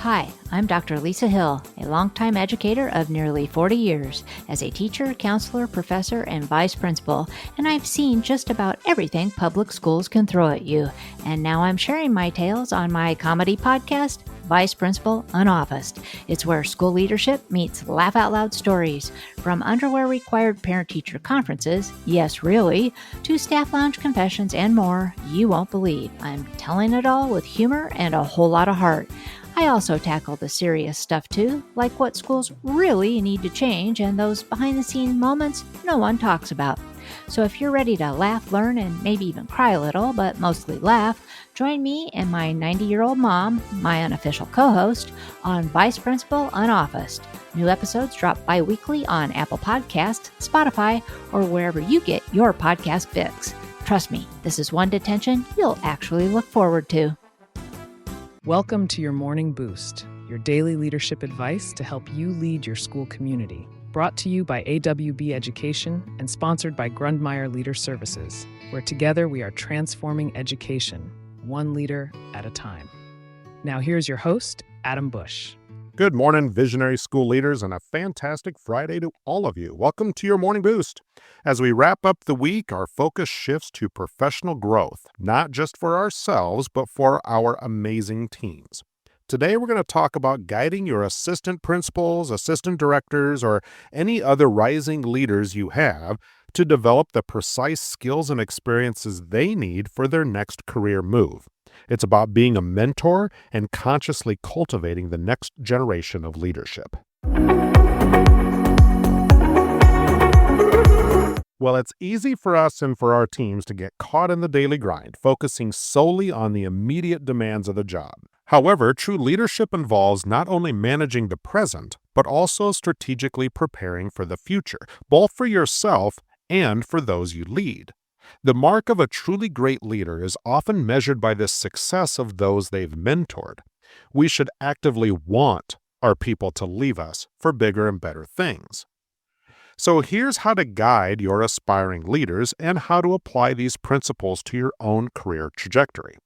Hi, I'm Dr. Lisa Hill, a longtime educator of nearly 40 years as a teacher, counselor, professor, and vice principal, and I've seen just about everything public schools can throw at you. And now I'm sharing my tales on my comedy podcast, Vice Principal Unofficed. It's where school leadership meets laugh out loud stories. From underwear required parent teacher conferences, yes, really, to staff lounge confessions and more, you won't believe. I'm telling it all with humor and a whole lot of heart. I also tackle the serious stuff too, like what schools really need to change and those behind the scenes moments no one talks about. So if you're ready to laugh, learn, and maybe even cry a little, but mostly laugh, join me and my 90-year-old mom, my unofficial co-host, on Vice Principal Unofficed. New episodes drop bi-weekly on Apple Podcasts, Spotify, or wherever you get your podcast fix. Trust me, this is one detention you'll actually look forward to. Welcome to your Morning Boost, your daily leadership advice to help you lead your school community. Brought to you by AWB Education and sponsored by Grundmeyer Leader Services, where together we are transforming education, one leader at a time. Now here's your host, Adam Bush. Good morning, visionary school leaders, and a fantastic Friday to all of you. Welcome to your Morning Boost. As we wrap up the week, our focus shifts to professional growth, not just for ourselves, but for our amazing teams. Today, we're going to talk about guiding your assistant principals, assistant directors, or any other rising leaders you have to develop the precise skills and experiences they need for their next career move. It's about being a mentor and consciously cultivating the next generation of leadership. Well, it's easy for us and for our teams to get caught in the daily grind, focusing solely on the immediate demands of the job. However, true leadership involves not only managing the present, but also strategically preparing for the future, both for yourself and for those you lead. The mark of a truly great leader is often measured by the success of those they've mentored. We should actively want our people to leave us for bigger and better things. So here's how to guide your aspiring leaders and how to apply these principles to your own career trajectory.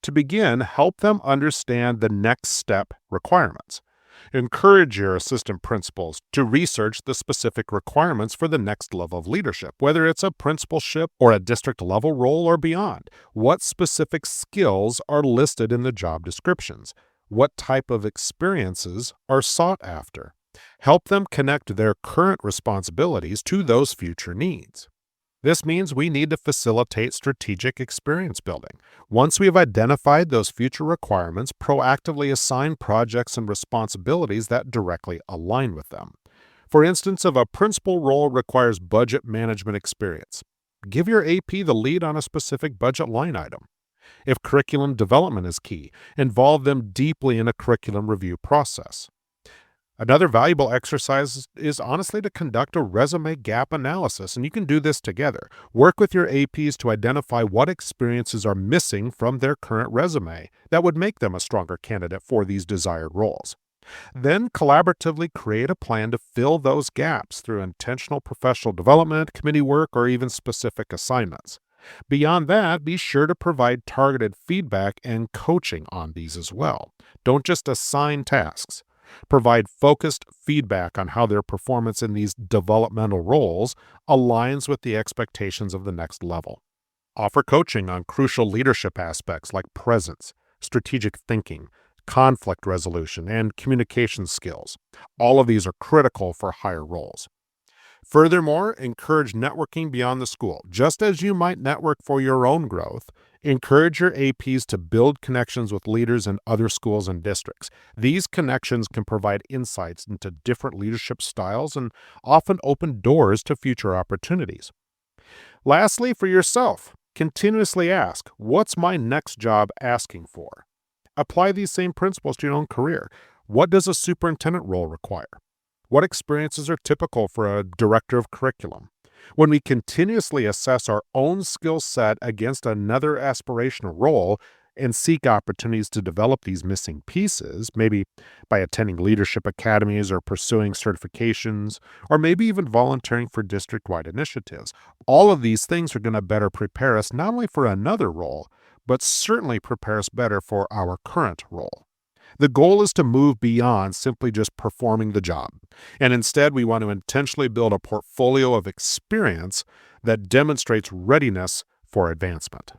To begin, help them understand the next step requirements. Encourage your assistant principals to research the specific requirements for the next level of leadership, whether it's a principalship or a district level role or beyond. What specific skills are listed in the job descriptions? What type of experiences are sought after? Help them connect their current responsibilities to those future needs. This means we need to facilitate strategic experience building. Once we have identified those future requirements, proactively assign projects and responsibilities that directly align with them. For instance, if a principal role requires budget management experience, give your AP the lead on a specific budget line item. If curriculum development is key, involve them deeply in a curriculum review process. Another valuable exercise is honestly to conduct a resume gap analysis, and you can do this together. Work with your APs to identify what experiences are missing from their current resume that would make them a stronger candidate for these desired roles. Then collaboratively create a plan to fill those gaps through intentional professional development, committee work, or even specific assignments. Beyond that, be sure to provide targeted feedback and coaching on these as well. Don't just assign tasks. Provide focused feedback on how their performance in these developmental roles aligns with the expectations of the next level. Offer coaching on crucial leadership aspects like presence, strategic thinking, conflict resolution, and communication skills. All of these are critical for higher roles. Furthermore, encourage networking beyond the school. Just as you might network for your own growth, encourage your APs to build connections with leaders in other schools and districts. These connections can provide insights into different leadership styles and often open doors to future opportunities. Lastly, for yourself, continuously ask, what's my next job asking for? Apply these same principles to your own career. What does a superintendent role require? What experiences are typical for a director of curriculum? When we continuously assess our own skill set against another aspirational role and seek opportunities to develop these missing pieces, maybe by attending leadership academies or pursuing certifications, or maybe even volunteering for district-wide initiatives, all of these things are going to better prepare us not only for another role, but certainly prepare us better for our current role. The goal is to move beyond simply just performing the job. And instead, we want to intentionally build a portfolio of experience that demonstrates readiness for advancement.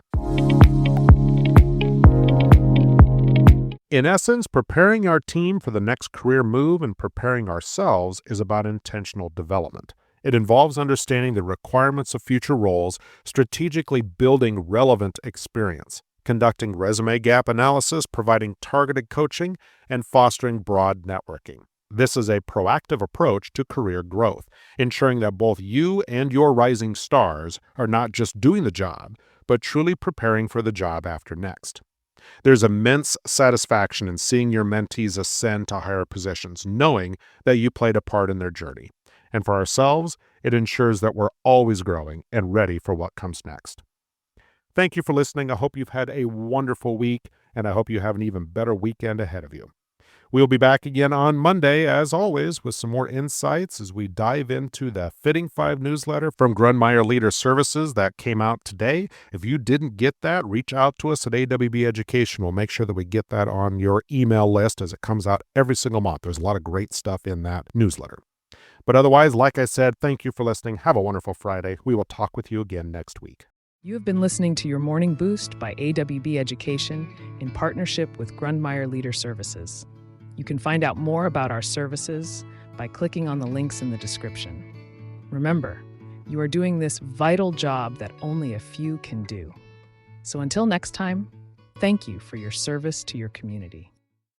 In essence, preparing our team for the next career move and preparing ourselves is about intentional development. It involves understanding the requirements of future roles, strategically building relevant experience, conducting resume gap analysis, providing targeted coaching, and fostering broad networking. This is a proactive approach to career growth, ensuring that both you and your rising stars are not just doing the job, but truly preparing for the job after next. There's immense satisfaction in seeing your mentees ascend to higher positions, knowing that you played a part in their journey. And for ourselves, it ensures that we're always growing and ready for what comes next. Thank you for listening. I hope you've had a wonderful week, and I hope you have an even better weekend ahead of you. We'll be back again on Monday, as always, with some more insights as we dive into the Fitting 5 newsletter from Grundmeyer Leader Services that came out today. If you didn't get that, reach out to us at AWB Education. We'll make sure that we get that on your email list as it comes out every single month. There's a lot of great stuff in that newsletter. But otherwise, like I said, thank you for listening. Have a wonderful Friday. We will talk with you again next week. You have been listening to Your Morning Boost by AWB Education in partnership with Grundmeyer Leader Services. You can find out more about our services by clicking on the links in the description. Remember, you are doing this vital job that only a few can do. So until next time, thank you for your service to your community.